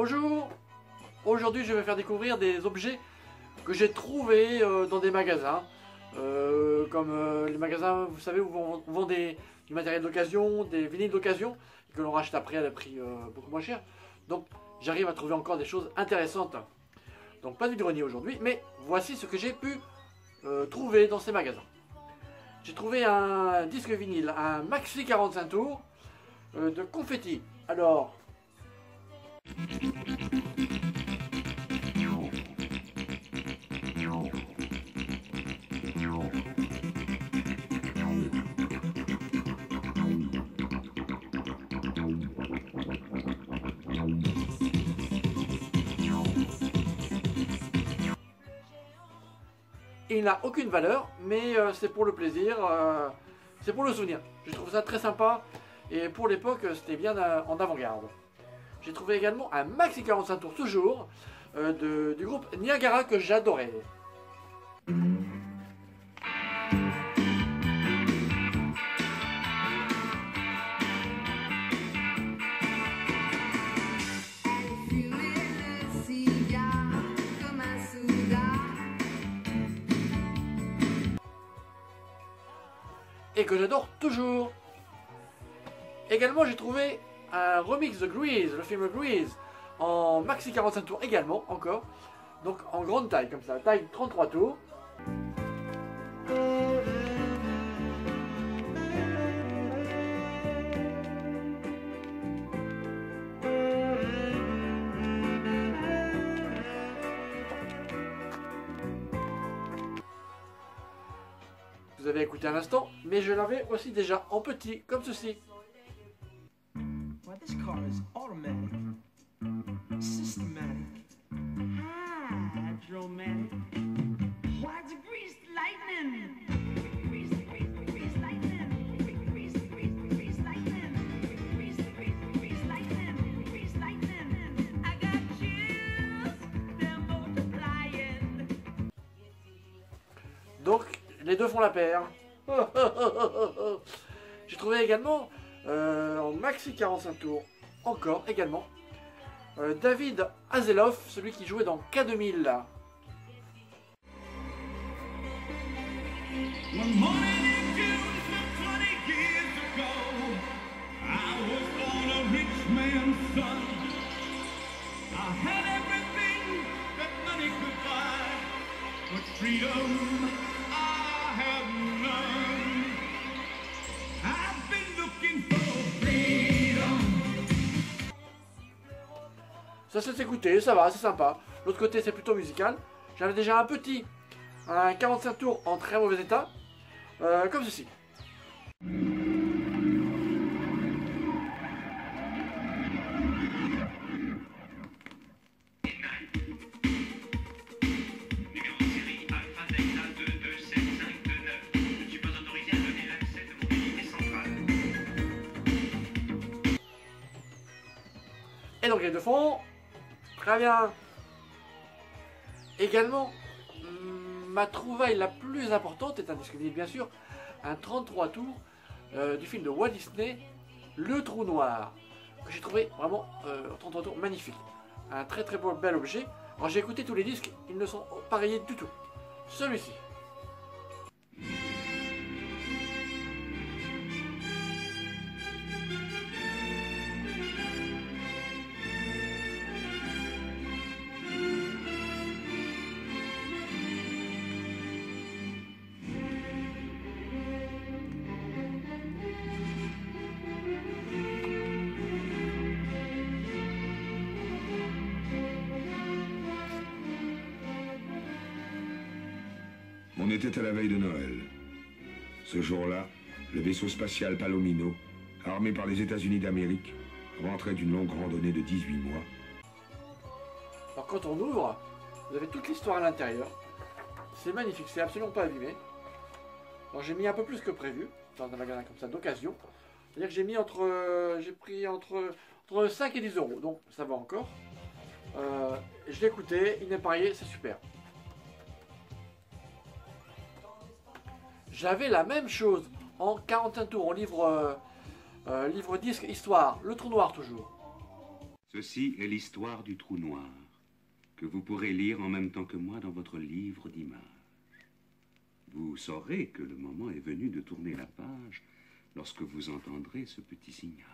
Bonjour. Aujourd'hui je vais faire découvrir des objets que j'ai trouvés dans des magasins. Comme les magasins, vous savez, où on vend du matériel d'occasion, des vinyles d'occasion, et que l'on rachète après à des prix beaucoup moins cher. Donc j'arrive à trouver encore des choses intéressantes. Donc pas d'ironie aujourd'hui, mais voici ce que j'ai pu trouver dans ces magasins. J'ai trouvé un disque vinyle, un Maxi 45 tours de confetti. Alors, il n'a aucune valeur, mais c'est pour le plaisir, c'est pour le souvenir. Je trouve ça très sympa et pour l'époque c'était bien en avant-garde. J'ai trouvé également un Maxi 45 tours toujours du groupe Niagara que j'adorais. Et que j'adore toujours. Également j'ai trouvé un remix de Grease, le film Grease, en Maxi 45 tours également, encore. Donc en grande taille comme ça, taille 33 tours. Vous avez écouté un instant, mais je l'avais aussi déjà en petit, comme ceci. Well, this car is automatic, systematic, hydromatic. Why it's greased lightning? Grease lightning. Grease lightning. Grease lightning. I got chills, they're multiplying. Donc, les deux font la paire. J'ai trouvé également en Maxi 45 tours, encore également, David Hasselhoff, celui qui jouait dans K2000 là. Ça s'est écouté, ça va, c'est sympa. L'autre côté c'est plutôt musical. J'avais déjà un petit, un 45 tours en très mauvais état, comme ceci. Et donc les deux fonds, très bien. Également, ma trouvaille la plus importante est un disque vinyle bien sûr, un 33 tours du film de Walt Disney, Le Trou Noir, que j'ai trouvé vraiment 33 tours magnifique. Un très bel objet. Alors j'ai écouté tous les disques, ils ne sont pareils du tout. Celui-ci. On était à la veille de Noël. Ce jour-là, le vaisseau spatial Palomino, armé par les États-Unis d'Amérique, rentrait d'une longue randonnée de 18 mois. Alors quand on ouvre, vous avez toute l'histoire à l'intérieur. C'est magnifique, c'est absolument pas abîmé. Alors j'ai mis un peu plus que prévu, dans un magasin comme ça d'occasion. C'est-à-dire que j'ai mis j'ai pris entre 5 et 10 euros, donc ça va encore. Je l'ai écouté, il n'est pas rayé, c'est super. J'avais la même chose en 41 tours, en livre disque histoire, le trou noir toujours. Ceci est l'histoire du trou noir, que vous pourrez lire en même temps que moi dans votre livre d'images. Vous saurez que le moment est venu de tourner la page lorsque vous entendrez ce petit signal.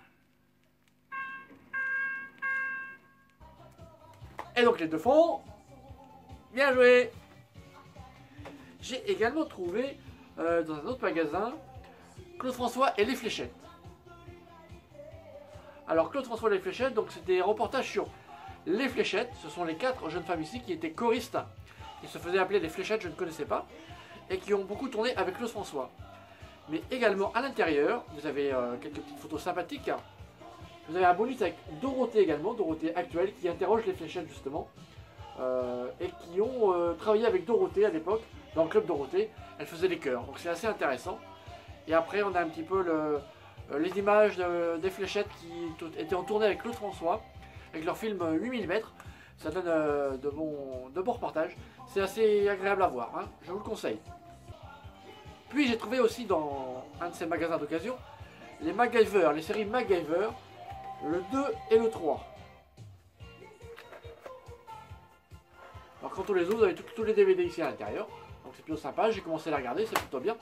Et donc les deux fonds, bien joué. J'ai également trouvé dans un autre magasin Claude François et les fléchettes. Alors Claude François et les fléchettes, donc c'était des reportages sur les fléchettes. Ce sont les 4 jeunes femmes ici qui étaient choristes. Ils se faisaient appeler les fléchettes, je ne connaissais pas. Et qui ont beaucoup tourné avec Claude François. Mais également à l'intérieur, vous avez quelques petites photos sympathiques. Vous avez un bonus avec Dorothée également, Dorothée actuelle, qui interroge les fléchettes justement. Et qui ont travaillé avec Dorothée à l'époque, dans le club Dorothée. Elle faisait les chœurs, donc c'est assez intéressant. Et après on a un petit peu les images des fléchettes qui étaient en tournée avec Claude François, avec leur film 8 mm. Ça donne de bons reportages. C'est assez agréable à voir, hein, je vous le conseille. Puis j'ai trouvé aussi dans un de ces magasins d'occasion les MacGyver, les séries MacGyver, le 2 et le 3. Alors quand on les ouvre, vous avez tous les DVD ici à l'intérieur. Donc c'est plutôt sympa, j'ai commencé à les regarder, c'est plutôt bien.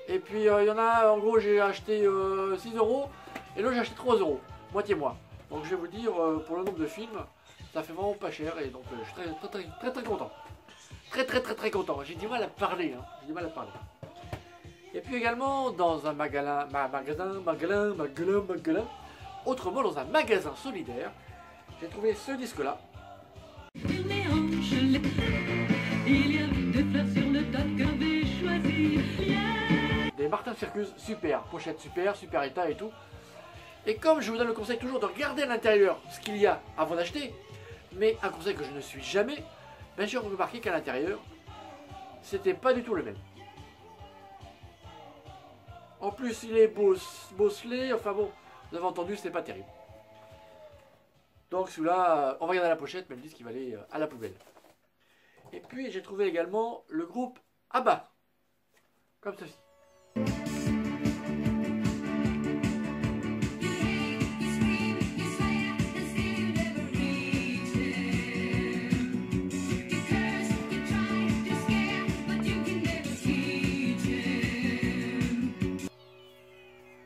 Et puis il y en a, en gros j'ai acheté 6 € et là j'ai acheté 3 €, moitié-moi. Donc je vais vous dire, pour le nombre de films, ça fait vraiment pas cher et donc je suis très content. Très content, j'ai du mal à parler, hein. J'ai du mal à parler. Et puis également dans un magasin, autrement dans un magasin solidaire, j'ai trouvé ce disque là. Il mélange les... Il y a 2 fleurs sur le tas que j'avais choisi. Yeah. Des Martin Circus, super, pochette super état et tout. Et comme je vous donne le conseil toujours de regarder à l'intérieur ce qu'il y a avant d'acheter, mais un conseil que je ne suis jamais, ben j'ai remarqué qu'à l'intérieur, c'était pas du tout le même. En plus, il est bosselé, enfin bon, vous avez entendu, c'est pas terrible. Donc celui-là, on va regarder la pochette, mais le disque il va aller à la poubelle. Et puis j'ai trouvé également le groupe ABBA, comme ceci.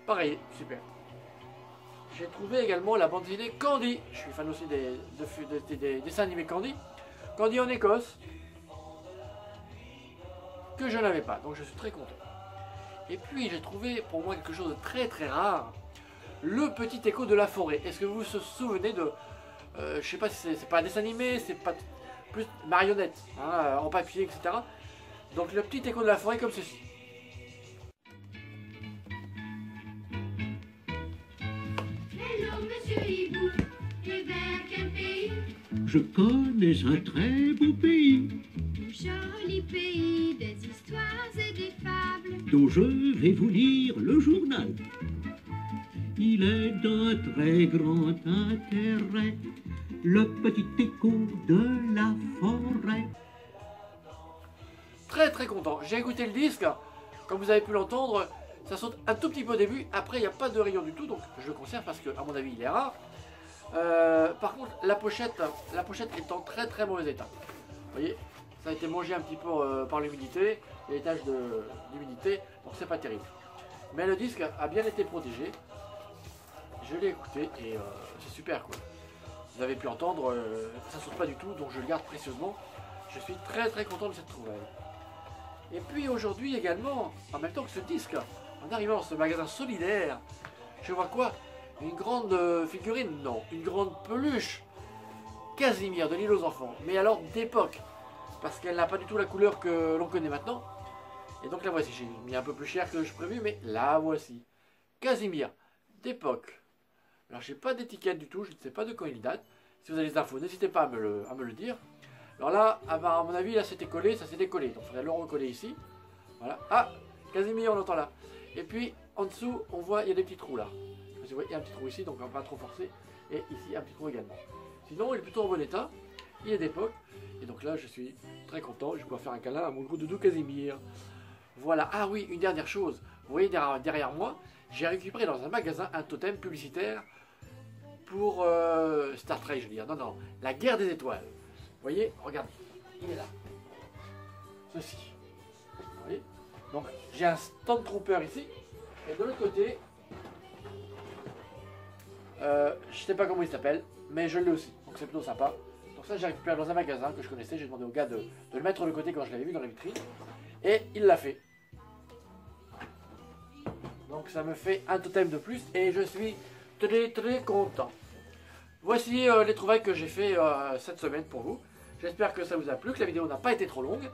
Pareil, super. J'ai trouvé également la bande dessinée Candy. Je suis fan aussi des dessins animés Candy. Candy en Écosse. Que je n'avais pas, donc je suis très content. Et puis j'ai trouvé pour moi quelque chose de très rare. Le petit écho de la forêt. Est-ce que vous vous souvenez de... je sais pas si c'est pas un dessin animé, c'est pas plus marionnette, hein, en papier, etc. Donc le petit écho de la forêt comme ceci. Hello, monsieur Hibou, et vers quel pays? Je connais un très beau pays Un joli pays des histoires et des fables. dont je vais vous lire le journal. Il est d'un très grand intérêt, le petit écho de la forêt. Très content. J'ai écouté le disque, comme vous avez pu l'entendre, ça saute un tout petit peu au début, après il n'y a pas de rayon du tout, donc je le conserve parce que à mon avis il est rare. Par contre la pochette est en très mauvais état. Vous voyez, ça a été mangé un petit peu par l'humidité, il y a des taches d'humidité, donc c'est pas terrible. Mais le disque a bien été protégé. Je l'ai écouté et c'est super quoi. Vous avez pu entendre, ça saute pas du tout, donc je le garde précieusement. Je suis très content de cette trouvaille. Et puis aujourd'hui également, en même temps que ce disque, en arrivant dans ce magasin solidaire, je vois quoi? Une grande figurine? Non, une grande peluche Casimir de l'île aux enfants, mais alors d'époque, parce qu'elle n'a pas du tout la couleur que l'on connaît maintenant. Et donc la voici, j'ai mis un peu plus cher que je prévu, mais la voici. Casimir, d'époque. Alors j'ai pas d'étiquette du tout, je ne sais pas de quand il date. Si vous avez des infos, n'hésitez pas à me le dire. Alors là, à mon avis, là c'était collé, ça s'est décollé. Donc il faudrait le recoller ici. Voilà. Ah, Casimir, on l'entend là. Et puis en dessous, on voit, il y a des petits trous là. Vous voyez, il y a un petit trou ici, donc on va pas trop forcer. Et ici, un petit trou également. Sinon, il est plutôt en bon état. Il est d'époque. Et donc là, je suis très content. Je vais pouvoir faire un câlin à mon gros doudou Casimir. Voilà. Ah oui, une dernière chose. Vous voyez derrière moi, j'ai récupéré dans un magasin un totem publicitaire pour Star Trek, je veux dire. Non, non, la guerre des étoiles. Vous voyez, regardez, il est là. Ceci. Vous voyez? Donc, j'ai un Stormtrooper ici. Et de l'autre côté, je sais pas comment il s'appelle, mais je l'ai aussi. Donc, c'est plutôt sympa. Donc, ça, j'ai récupéré dans un magasin que je connaissais. J'ai demandé au gars de le mettre de côté quand je l'avais vu dans la vitrine. Et il l'a fait. Donc, ça me fait un totem de plus. Et je suis très content. Voici les trouvailles que j'ai fait cette semaine pour vous. J'espère que ça vous a plu, que la vidéo n'a pas été trop longue.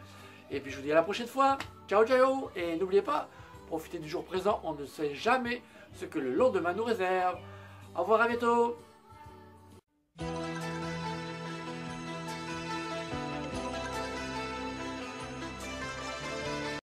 Et puis je vous dis à la prochaine fois. Ciao ciao. Et n'oubliez pas, profitez du jour présent. On ne sait jamais ce que le lendemain nous réserve. Au revoir, à bientôt.